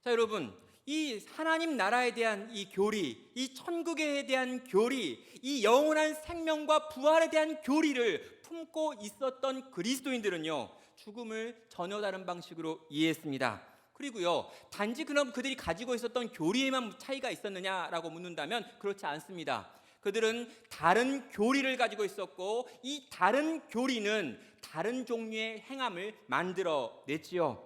자, 여러분, 이 하나님 나라에 대한 이 교리, 이 천국에 대한 교리, 이 영원한 생명과 부활에 대한 교리를 품고 있었던 그리스도인들은요, 죽음을 전혀 다른 방식으로 이해했습니다. 그리고요, 단지 그럼 그들이 가지고 있었던 교리에만 차이가 있었느냐라고 묻는다면 그렇지 않습니다. 그들은 다른 교리를 가지고 있었고 이 다른 교리는 다른 종류의 행함을 만들어냈지요.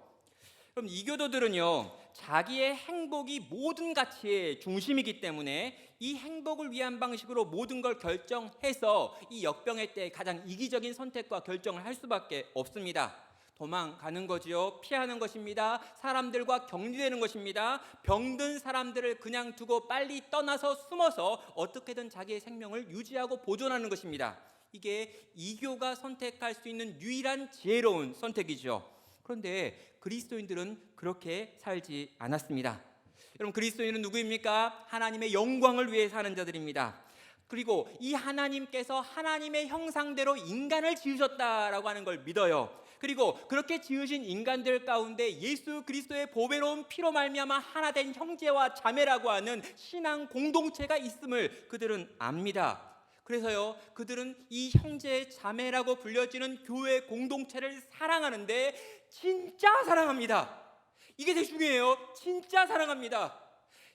그럼 이교도들은요, 자기의 행복이 모든 가치의 중심이기 때문에 이 행복을 위한 방식으로 모든 걸 결정해서 이 역병의 때 가장 이기적인 선택과 결정을 할 수밖에 없습니다. 도망가는 거지요. 피하는 것입니다. 사람들과 격리되는 것입니다. 병든 사람들을 그냥 두고 빨리 떠나서 숨어서 어떻게든 자기의 생명을 유지하고 보존하는 것입니다. 이게 이교가 선택할 수 있는 유일한 지혜로운 선택이죠. 그런데 그리스도인들은 그렇게 살지 않았습니다. 여러분, 그리스도인은 누구입니까? 하나님의 영광을 위해 사는 자들입니다. 그리고 이 하나님께서 하나님의 형상대로 인간을 지으셨다라고 하는 걸 믿어요. 그리고 그렇게 지으신 인간들 가운데 예수 그리스도의 보배로운 피로 말미암아 하나 된 형제와 자매라고 하는 신앙 공동체가 있음을 그들은 압니다. 그래서요, 그들은 이 형제 자매라고 불려지는 교회 공동체를 사랑하는데 진짜 사랑합니다. 이게 되게 중요해요. 진짜 사랑합니다.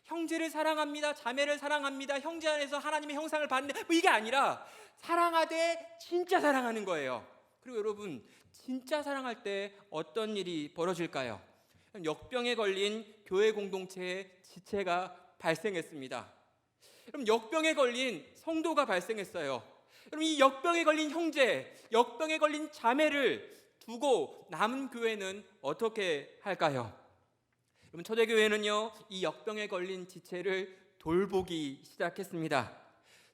형제를 사랑합니다. 자매를 사랑합니다. 형제 안에서 하나님의 형상을 받는데 이게 아니라 사랑하되 진짜 사랑하는 거예요. 그리고 여러분, 진짜 사랑할 때 어떤 일이 벌어질까요? 역병에 걸린 교회 공동체의 지체가 발생했습니다. 여러분, 역병에 걸린 성도가 발생했어요. 여러분, 이 역병에 걸린 형제, 역병에 걸린 자매를 두고 남은 교회는 어떻게 할까요? 여러분, 초대교회는요, 이 역병에 걸린 지체를 돌보기 시작했습니다.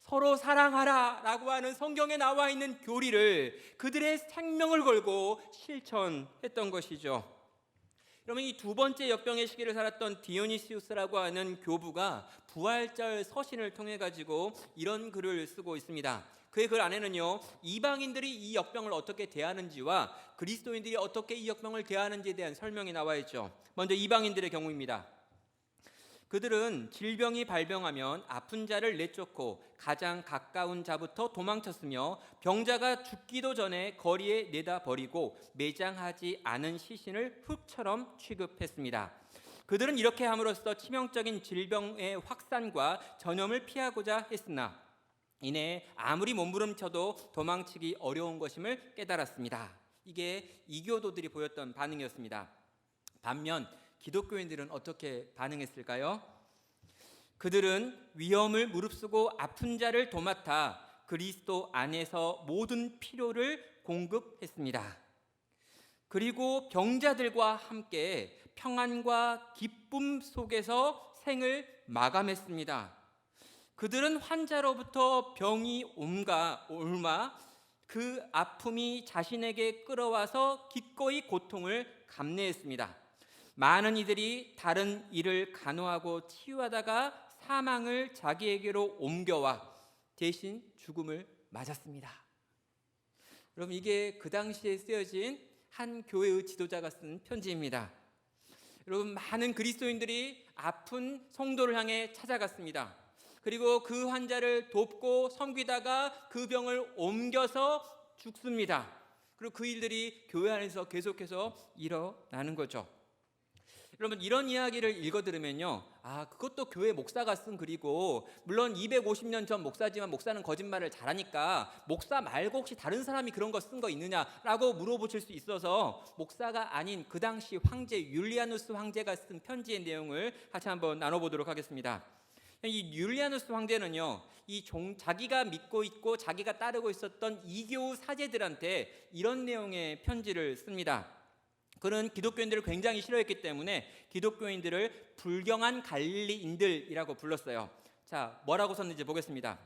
서로 사랑하라 라고 하는 성경에 나와 있는 교리를 그들의 생명을 걸고 실천했던 것이죠. 여러분, 이 두 번째 역병의 시기를 살았던 디오니시우스라고 하는 교부가 부활절 서신을 통해 가지고 이런 글을 쓰고 있습니다. 그의 글 안에는요, 이방인들이 이 역병을 어떻게 대하는지와 그리스도인들이 어떻게 이 역병을 대하는지에 대한 설명이 나와 있죠. 먼저 이방인들의 경우입니다. 그들은 질병이 발병하면 아픈 자를 내쫓고 가장 가까운 자부터 도망쳤으며 병자가 죽기도 전에 거리에 내다 버리고 매장하지 않은 시신을 흙처럼 취급했습니다. 그들은 이렇게 함으로써 치명적인 질병의 확산과 전염을 피하고자 했으나 이내 아무리 몸부림쳐도 도망치기 어려운 것임을 깨달았습니다. 이게 이교도들이 보였던 반응이었습니다. 반면 기독교인들은 어떻게 반응했을까요? 그들은 위험을 무릅쓰고 아픈 자를 도맡아 그리스도 안에서 모든 필요를 공급했습니다. 그리고 병자들과 함께 평안과 기쁨 속에서 생을 마감했습니다. 그들은 환자로부터 병이 옮아 그 아픔이 자신에게 끌어와서 기꺼이 고통을 감내했습니다. 많은 이들이 다른 이를 간호하고 치유하다가 사망을 자기에게로 옮겨와 대신 죽음을 맞았습니다. 여러분, 이게 그 당시에 쓰여진 한 교회의 지도자가 쓴 편지입니다. 여러분, 많은 그리스도인들이 아픈 성도를 향해 찾아갔습니다. 그리고 그 환자를 돕고 섬기다가 그 병을 옮겨서 죽습니다. 그리고 그 일들이 교회 안에서 계속해서 일어나는 거죠. 여러분, 이런 이야기를 읽어 들으면요, 그것도 교회 목사가 쓴 글이고, 물론 250년 전 목사지만 목사는 거짓말을 잘하니까 목사 말고 혹시 다른 사람이 그런 거 쓴 거 있느냐라고 물어보실 수 있어서 목사가 아닌 그 당시 황제 율리아누스 황제가 쓴 편지의 내용을 같이 한번 나눠보도록 하겠습니다. 이 율리아누스 황제는요, 자기가 믿고 있고 자기가 따르고 있었던 이교 사제들한테 이런 내용의 편지를 씁니다. 그는 기독교인들을 굉장히 싫어했기 때문에 기독교인들을 불경한 갈릴리인들이라고 불렀어요. 자, 뭐라고 썼는지 보겠습니다.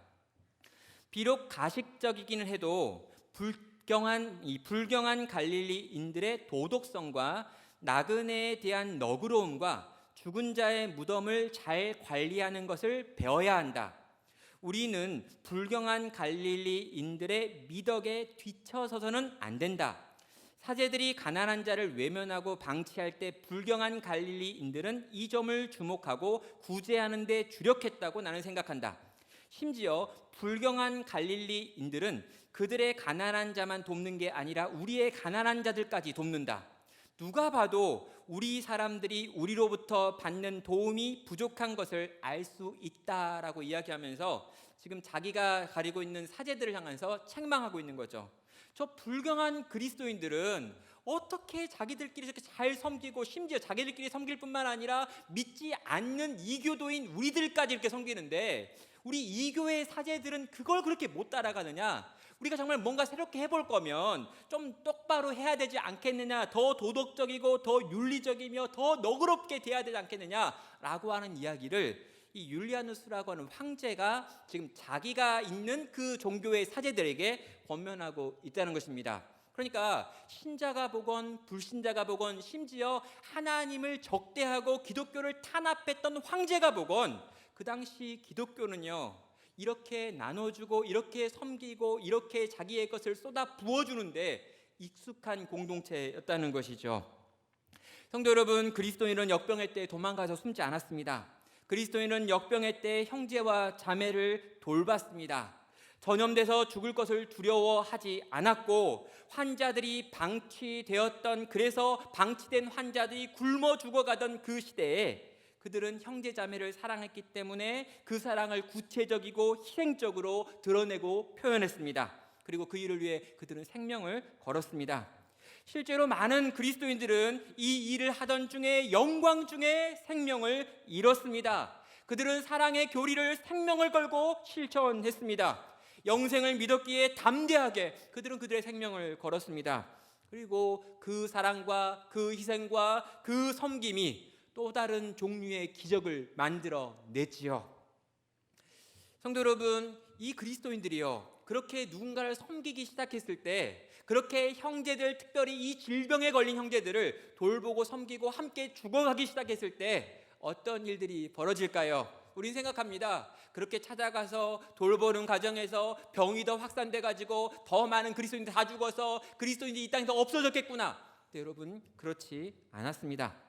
비록 가식적이기는 해도 불경한 갈릴리인들의 도덕성과 나그네에 대한 너그러움과 죽은 자의 무덤을 잘 관리하는 것을 배워야 한다. 우리는 불경한 갈릴리인들의 미덕에 뒤처서서는 안 된다. 사제들이 가난한 자를 외면하고 방치할 때 불경한 갈릴리인들은 이 점을 주목하고 구제하는 데 주력했다고 나는 생각한다. 심지어 불경한 갈릴리인들은 그들의 가난한 자만 돕는 게 아니라 우리의 가난한 자들까지 돕는다. 누가 봐도 우리 사람들이 우리로부터 받는 도움이 부족한 것을 알 수 있다라고 이야기하면서 지금 자기가 가리고 있는 사제들을 향해서 책망하고 있는 거죠. 저 불경한 그리스도인들은 어떻게 자기들끼리 저렇게 잘 섬기고 심지어 자기들끼리 섬길 뿐만 아니라 믿지 않는 이교도인 우리들까지 이렇게 섬기는데 우리 이교의 사제들은 그걸 그렇게 못 따라가느냐? 우리가 정말 뭔가 새롭게 해볼 거면 좀 똑바로 해야 되지 않겠느냐? 더 도덕적이고 더 윤리적이며 더 너그럽게 돼야 되지 않겠느냐라고 하는 이야기를 이 율리아누스라고 하는 황제가 지금 자기가 있는 그 종교의 사제들에게 권면하고 있다는 것입니다. 그러니까 신자가 보건 불신자가 보건 심지어 하나님을 적대하고 기독교를 탄압했던 황제가 보건 그 당시 기독교는요, 이렇게 나눠주고 이렇게 섬기고 이렇게 자기의 것을 쏟아 부어주는데 익숙한 공동체였다는 것이죠. 성도 여러분, 그리스도인은 역병의 때 도망가서 숨지 않았습니다. 그리스도인은 역병의 때 형제와 자매를 돌봤습니다. 전염돼서 죽을 것을 두려워하지 않았고 환자들이 방치되었던, 그래서 방치된 환자들이 굶어 죽어가던 그 시대에 그들은 형제 자매를 사랑했기 때문에 그 사랑을 구체적이고 희생적으로 드러내고 표현했습니다. 그리고 그 일을 위해 그들은 생명을 걸었습니다. 실제로 많은 그리스도인들은 이 일을 하던 중에 영광 중에 생명을 잃었습니다. 그들은 사랑의 교리를 생명을 걸고 실천했습니다. 영생을 믿었기에 담대하게 그들은 그들의 생명을 걸었습니다. 그리고 그 사랑과 그 희생과 그 섬김이 또 다른 종류의 기적을 만들어 냈지요. 성도 여러분, 이 그리스도인들이요, 그렇게 누군가를 섬기기 시작했을 때, 그렇게 형제들, 특별히 이 질병에 걸린 형제들을 돌보고 섬기고 함께 죽어가기 시작했을 때 어떤 일들이 벌어질까요? 우린 생각합니다. 그렇게 찾아가서 돌보는 과정에서 병이 더 확산돼 가지고 더 많은 그리스도인들 다 죽어서 그리스도인들이 이 땅에서 없어졌겠구나. 근데 여러분, 그렇지 않았습니다.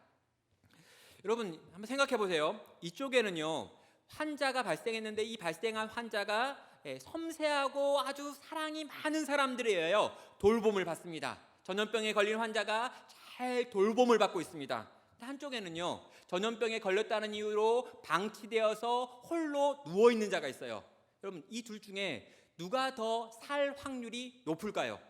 여러분, 한번 생각해 보세요. 이쪽에는요, 환자가 발생했는데 이 발생한 환자가 섬세하고 아주 사랑이 많은 사람들이에요. 돌봄을 받습니다. 전염병에 걸린 환자가 잘 돌봄을 받고 있습니다. 한쪽에는요, 전염병에 걸렸다는 이유로 방치되어서 홀로 누워있는 자가 있어요. 여러분, 이 둘 중에 누가 더 살 확률이 높을까요?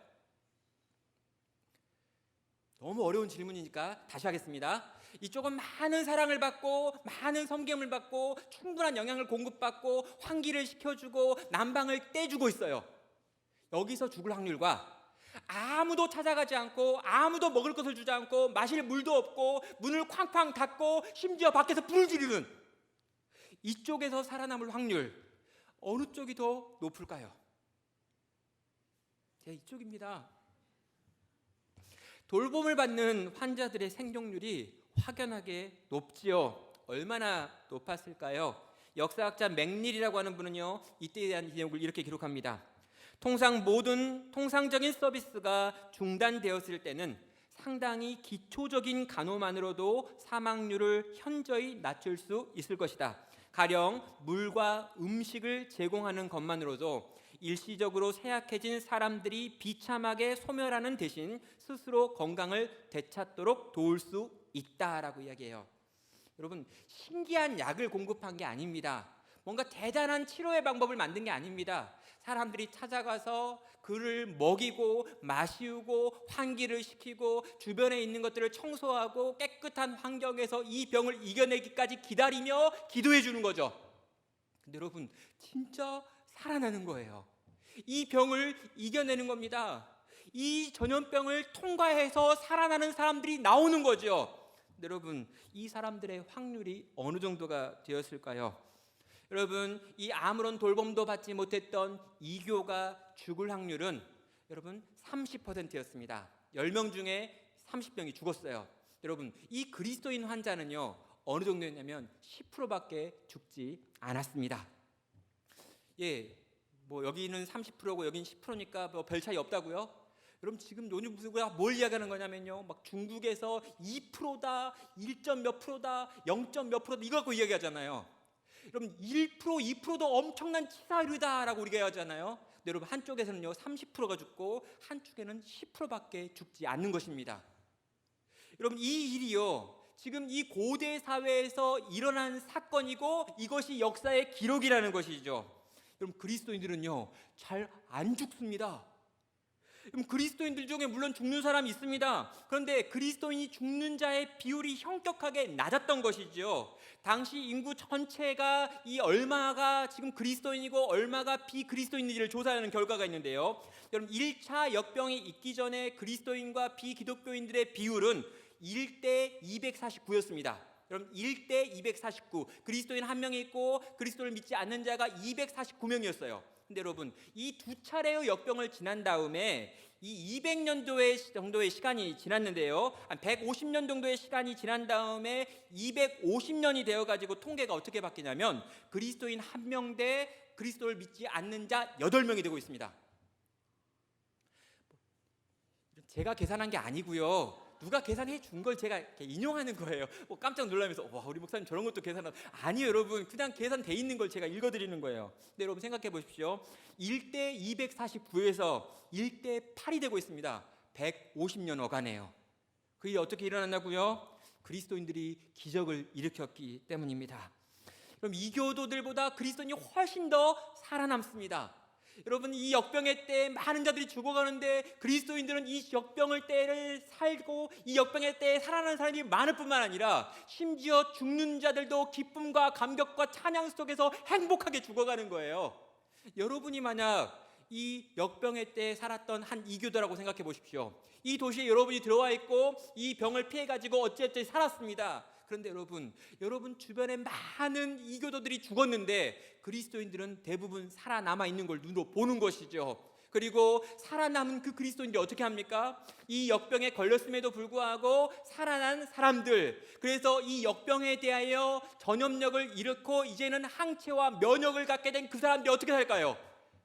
너무 어려운 질문이니까 다시 하겠습니다. 이쪽은 많은 사랑을 받고 많은 섬김을 받고 충분한 영양을 공급받고 환기를 시켜주고 난방을 떼주고 있어요. 여기서 죽을 확률과 아무도 찾아가지 않고 아무도 먹을 것을 주지 않고 마실 물도 없고 문을 쾅쾅 닫고 심지어 밖에서 불을 지르는 이쪽에서 살아남을 확률, 어느 쪽이 더 높을까요? 이쪽입니다. 돌봄을 받는 환자들의 생존율이 확연하게 높지요. 얼마나 높았을까요? 역사학자 맥닐이라고 하는 분은요, 이때에 대한 기록을 이렇게 기록합니다. 통상 모든 통상적인 서비스가 중단되었을 때는 상당히 기초적인 간호만으로도 사망률을 현저히 낮출 수 있을 것이다. 가령 물과 음식을 제공하는 것만으로도 일시적으로 쇠약해진 사람들이 비참하게 소멸하는 대신 스스로 건강을 되찾도록 도울 수 있다라고 이야기해요. 여러분, 신기한 약을 공급한 게 아닙니다. 뭔가 대단한 치료의 방법을 만든 게 아닙니다. 사람들이 찾아가서 그를 먹이고 마시우고 환기를 시키고 주변에 있는 것들을 청소하고 깨끗한 환경에서 이 병을 이겨내기까지 기다리며 기도해 주는 거죠. 근데 여러분, 진짜 살아나는 거예요. 이 병을 이겨내는 겁니다. 이 전염병을 통과해서 살아나는 사람들이 나오는 거죠. 근데 여러분, 이 사람들의 확률이 어느 정도가 되었을까요? 여러분, 이 아무런 돌봄도 받지 못했던 이교가 죽을 확률은 여러분 30%였습니다. 10명 중에 30명이 죽었어요. 여러분, 이 그리스도인 환자는요 어느 정도였냐면 10%밖에 죽지 않았습니다. 예, 뭐 여기는 30%고 여기는 10%니까 뭐 별 차이 없다고요? 여러분, 지금 요즘 누가 뭘 이야기하는 거냐면요, 막 중국에서 2%다, 1점 몇 프로다, 0점 몇 프로다 이거 갖고 이야기하잖아요. 여러분, 1%, 2%도 엄청난 치사율이다라고 우리가 하잖아요. 근데 여러분, 한쪽에서는요 30%가 죽고 한쪽에는 10%밖에 죽지 않는 것입니다. 여러분, 이 일이요 지금 이 고대 사회에서 일어난 사건이고 이것이 역사의 기록이라는 것이죠. 여러분, 그리스도인들은요 잘 안 죽습니다. 그럼 그리스도인들 중에 물론 죽는 사람이 있습니다. 그런데 그리스도인이 죽는 자의 비율이 현격하게 낮았던 것이죠. 당시 인구 전체가 이 얼마가 지금 그리스도인이고 얼마가 비그리스도인인지를 조사하는 결과가 있는데요. 여러분, 1차 역병이 있기 전에 그리스도인과 비기독교인들의 비율은 1대 249였습니다. 여러분, 1대 249, 그리스도인 한 명이 있고 그리스도를 믿지 않는 자가 249명이었어요. 근데 여러분, 이 두 차례의 역병을 지난 다음에 이 200년 정도의 시간이 지났는데요, 한 150년 정도의 시간이 지난 다음에 250년이 되어가지고 통계가 어떻게 바뀌냐면 그리스도인 1명 대 그리스도를 믿지 않는 자 8명이 되고 있습니다. 제가 계산한 게 아니고요, 누가 계산해 준 걸 제가 인용하는 거예요. 깜짝 놀라면서 와, 우리 목사님 저런 것도 계산한. 아니요, 여러분, 그냥 계산돼 있는 걸 제가 읽어드리는 거예요. 근데 여러분, 생각해 보십시오. 1대 249에서 1대 8이 되고 있습니다. 150년 어간에요. 그 일이 어떻게 일어났냐고요? 그리스도인들이 기적을 일으켰기 때문입니다. 그럼 이교도들보다 그리스도인이 훨씬 더 살아남습니다. 여러분, 이 역병의 때에 많은 자들이 죽어가는데 그리스도인들은 이 역병의 때를 살고 이 역병의 때에 살아나는 사람이 많을 뿐만 아니라 심지어 죽는 자들도 기쁨과 감격과 찬양 속에서 행복하게 죽어가는 거예요. 여러분이 만약 이 역병의 때에 살았던 한 이교도라고 생각해 보십시오. 이 도시에 여러분이 들어와 있고 이 병을 피해가지고 어찌어찌 살았습니다. 그런데 여러분 주변에 많은 이교도들이 죽었는데 그리스도인들은 대부분 살아남아 있는 걸 눈으로 보는 것이죠. 그리고 살아남은 그 그리스도인들이 어떻게 합니까? 이 역병에 걸렸음에도 불구하고 살아난 사람들, 그래서 이 역병에 대하여 전염력을 잃고 이제는 항체와 면역을 갖게 된 그 사람들이 어떻게 살까요?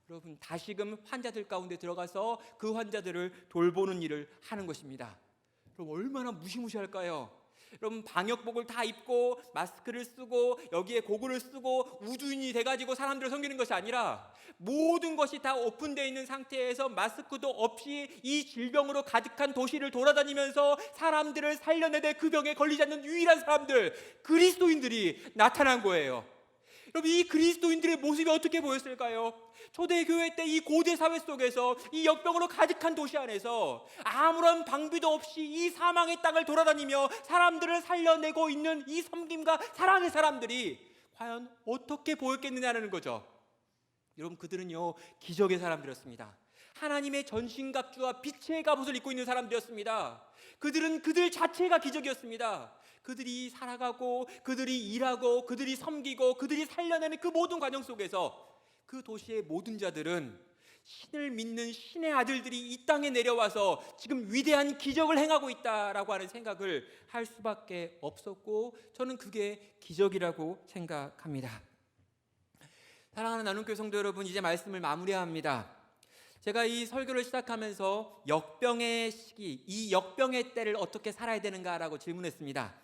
여러분, 다시금 환자들 가운데 들어가서 그 환자들을 돌보는 일을 하는 것입니다. 그럼 얼마나 무시무시할까요? 여러분, 방역복을 다 입고 마스크를 쓰고 여기에 고글을 쓰고 우주인이 돼가지고 사람들을 섬기는 것이 아니라 모든 것이 다 오픈되어 있는 상태에서 마스크도 없이 이 질병으로 가득한 도시를 돌아다니면서 사람들을 살려내되 그 병에 걸리지 않는 유일한 사람들, 그리스도인들이 나타난 거예요. 여러분, 이 그리스도인들의 모습이 어떻게 보였을까요? 초대교회 때 이 고대 사회 속에서 이 역병으로 가득한 도시 안에서 아무런 방비도 없이 이 사망의 땅을 돌아다니며 사람들을 살려내고 있는 이 섬김과 사랑의 사람들이 과연 어떻게 보였겠느냐는 거죠. 여러분, 그들은요 기적의 사람들이었습니다. 하나님의 전신갑주와 빛의 갑옷을 입고 있는 사람들이었습니다. 그들은 그들 자체가 기적이었습니다. 그들이 살아가고 그들이 일하고 그들이 섬기고 그들이 살려내는 그 모든 과정 속에서 그 도시의 모든 자들은 신을 믿는 신의 아들들이 이 땅에 내려와서 지금 위대한 기적을 행하고 있다라고 하는 생각을 할 수밖에 없었고, 저는 그게 기적이라고 생각합니다. 사랑하는 나눔교회 성도 여러분, 이제 말씀을 마무리합니다. 제가 이 설교를 시작하면서 역병의 시기, 이 역병의 때를 어떻게 살아야 되는가라고 질문했습니다.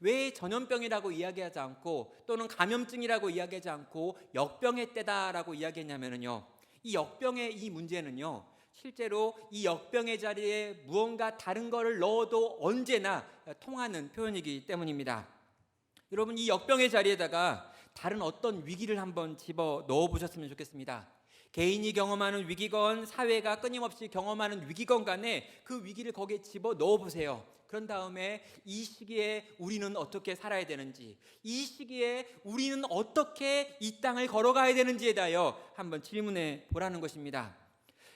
왜 전염병이라고 이야기하지 않고 또는 감염증이라고 이야기하지 않고 역병의 때다라고 이야기했냐면요, 이 역병의 이 문제는요, 실제로 이 역병의 자리에 무언가 다른 거를 넣어도 언제나 통하는 표현이기 때문입니다. 여러분, 이 역병의 자리에다가 다른 어떤 위기를 한번 집어 넣어 보셨으면 좋겠습니다. 개인이 경험하는 위기건 사회가 끊임없이 경험하는 위기건 간에 그 위기를 거기에 집어 넣어 보세요. 그런 다음에 이 시기에 우리는 어떻게 살아야 되는지, 이 시기에 우리는 어떻게 이 땅을 걸어가야 되는지에 대하여 한번 질문해 보라는 것입니다.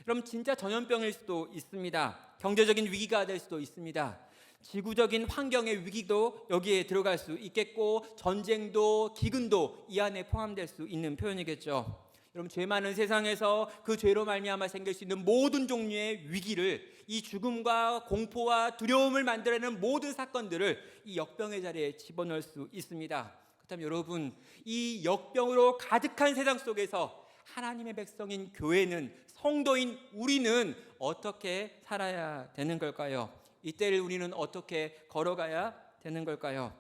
그럼 진짜 전염병일 수도 있습니다. 경제적인 위기가 될 수도 있습니다. 지구적인 환경의 위기도 여기에 들어갈 수 있겠고, 전쟁도 기근도 이 안에 포함될 수 있는 표현이겠죠. 여러분, 죄 많은 세상에서 그 죄로 말미암아 생길 수 있는 모든 종류의 위기를, 이 죽음과 공포와 두려움을 만들어내는 모든 사건들을 이 역병의 자리에 집어넣을 수 있습니다. 그렇다면 여러분, 이 역병으로 가득한 세상 속에서 하나님의 백성인 교회는, 성도인 우리는 어떻게 살아야 되는 걸까요? 이때를 우리는 어떻게 걸어가야 되는 걸까요?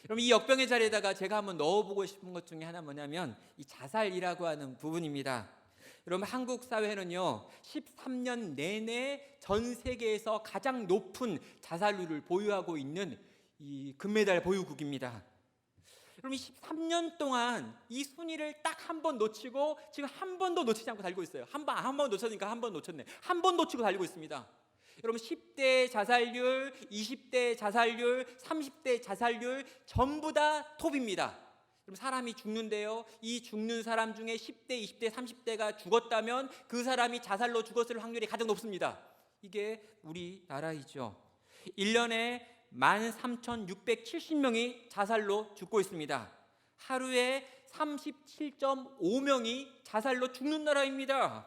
그럼 이 역병의 자리에다가 제가 한번 넣어보고 싶은 것 중에 하나 뭐냐면 이 자살이라고 하는 부분입니다. 여러분, 한국 사회는요 13년 내내 전 세계에서 가장 높은 자살률을 보유하고 있는 이 금메달 보유국입니다. 여러분, 13년 동안 이 순위를 딱 한 번 놓치고 지금 한 번도 놓치지 않고 달리고 있어요. 한 번 놓쳤으니까 한 번 놓쳤네. 한 번 놓치고 달리고 있습니다. 여러분, 10대 자살률, 20대 자살률, 30대 자살률 전부 다 톱입니다. 그럼 사람이 죽는데요, 이 죽는 사람 중에 10대, 20대, 30대가 죽었다면 그 사람이 자살로 죽었을 확률이 가장 높습니다. 이게 우리나라이죠. 1년에 13,670명이 자살로 죽고 있습니다. 하루에 37.5명이 자살로 죽는 나라입니다.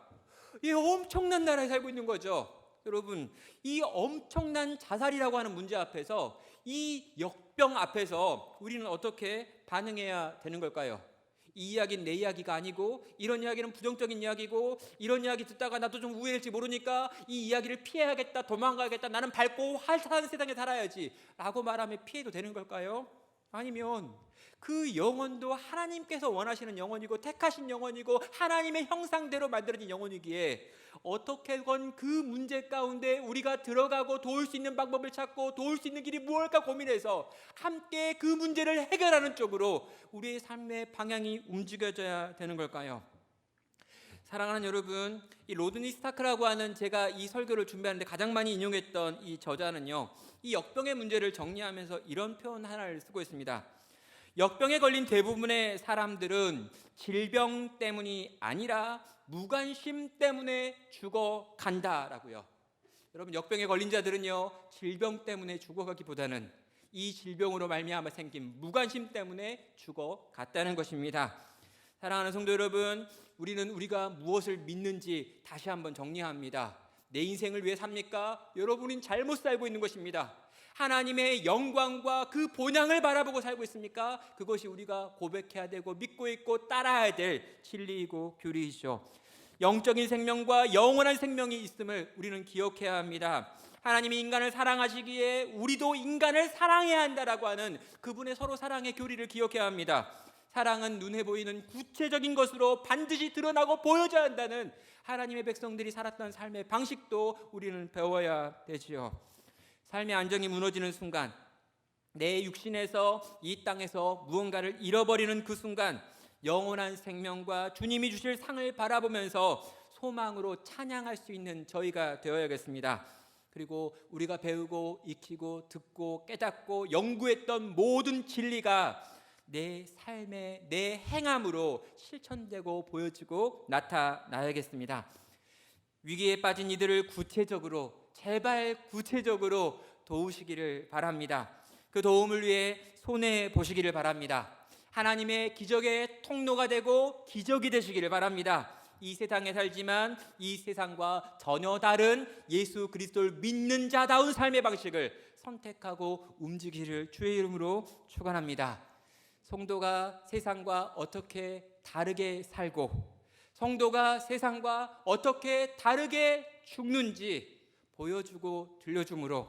이 엄청난 나라에 살고 있는 거죠. 여러분, 이 엄청난 자살이라고 하는 문제 앞에서, 이 역병 앞에서 우리는 어떻게 반응해야 되는 걸까요? 이 이야기는 내 이야기가 아니고, 이런 이야기는 부정적인 이야기고, 이런 이야기 듣다가 나도 좀 우회될지 모르니까 이 이야기를 피해야겠다, 도망가야겠다, 나는 밝고 활달한 세상에 살아야지 라고 말하면 피해도 되는 걸까요? 아니면 그 영혼도 하나님께서 원하시는 영혼이고 택하신 영혼이고 하나님의 형상대로 만들어진 영혼이기에 어떻게건 그 문제 가운데 우리가 들어가고 도울 수 있는 방법을 찾고 도울 수 있는 길이 무엇일까 고민해서 함께 그 문제를 해결하는 쪽으로 우리의 삶의 방향이 움직여져야 되는 걸까요? 사랑하는 여러분, 이 로드니 스타크라고 하는, 제가 이 설교를 준비하는데 가장 많이 인용했던 이 저자는요, 이 역병의 문제를 정리하면서 이런 표현 하나를 쓰고 있습니다. 역병에 걸린 대부분의 사람들은 질병 때문이 아니라 무관심 때문에 죽어간다라고요. 여러분, 역병에 걸린 자들은요 질병 때문에 죽어가기보다는 이 질병으로 말미암아 생긴 무관심 때문에 죽어갔다는 것입니다. 사랑하는 성도 여러분, 우리는 우리가 무엇을 믿는지 다시 한번 정리합니다. 내 인생을 위해 삽니까? 여러분은 잘못 살고 있는 것입니다. 하나님의 영광과 그 본향을 바라보고 살고 있습니까? 그것이 우리가 고백해야 되고 믿고 있고 따라야 될 진리이고 교리이죠. 영적인 생명과 영원한 생명이 있음을 우리는 기억해야 합니다. 하나님이 인간을 사랑하시기에 우리도 인간을 사랑해야 한다라고 하는 그분의 서로 사랑의 교리를 기억해야 합니다. 사랑은 눈에 보이는 구체적인 것으로 반드시 드러나고 보여져야 한다는 하나님의 백성들이 살았던 삶의 방식도 우리는 배워야 되지요. 삶의 안정이 무너지는 순간, 내 육신에서 이 땅에서 무언가를 잃어버리는 그 순간, 영원한 생명과 주님이 주실 상을 바라보면서 소망으로 찬양할 수 있는 저희가 되어야겠습니다. 그리고 우리가 배우고 익히고 듣고 깨닫고 연구했던 모든 진리가 내 삶의 내 행함으로 실천되고 보여지고 나타나야겠습니다. 위기에 빠진 이들을 구체적으로, 제발 구체적으로 도우시기를 바랍니다. 그 도움을 위해 손해 보시기를 바랍니다. 하나님의 기적의 통로가 되고 기적이 되시기를 바랍니다. 이 세상에 살지만 이 세상과 전혀 다른 예수 그리스도를 믿는 자다운 삶의 방식을 선택하고 움직이기를 주의 이름으로 축원합니다. 성도가 세상과 어떻게 다르게 살고, 성도가 세상과 어떻게 다르게 죽는지 보여주고 들려줌으로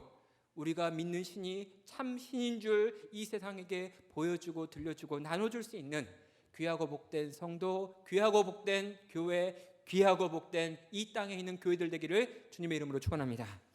우리가 믿는 신이 참 신인 줄 이 세상에게 보여주고 들려주고 나눠줄 수 있는 귀하고 복된 성도, 귀하고 복된 교회, 귀하고 복된 이 땅에 있는 교회들 되기를 주님의 이름으로 축원합니다.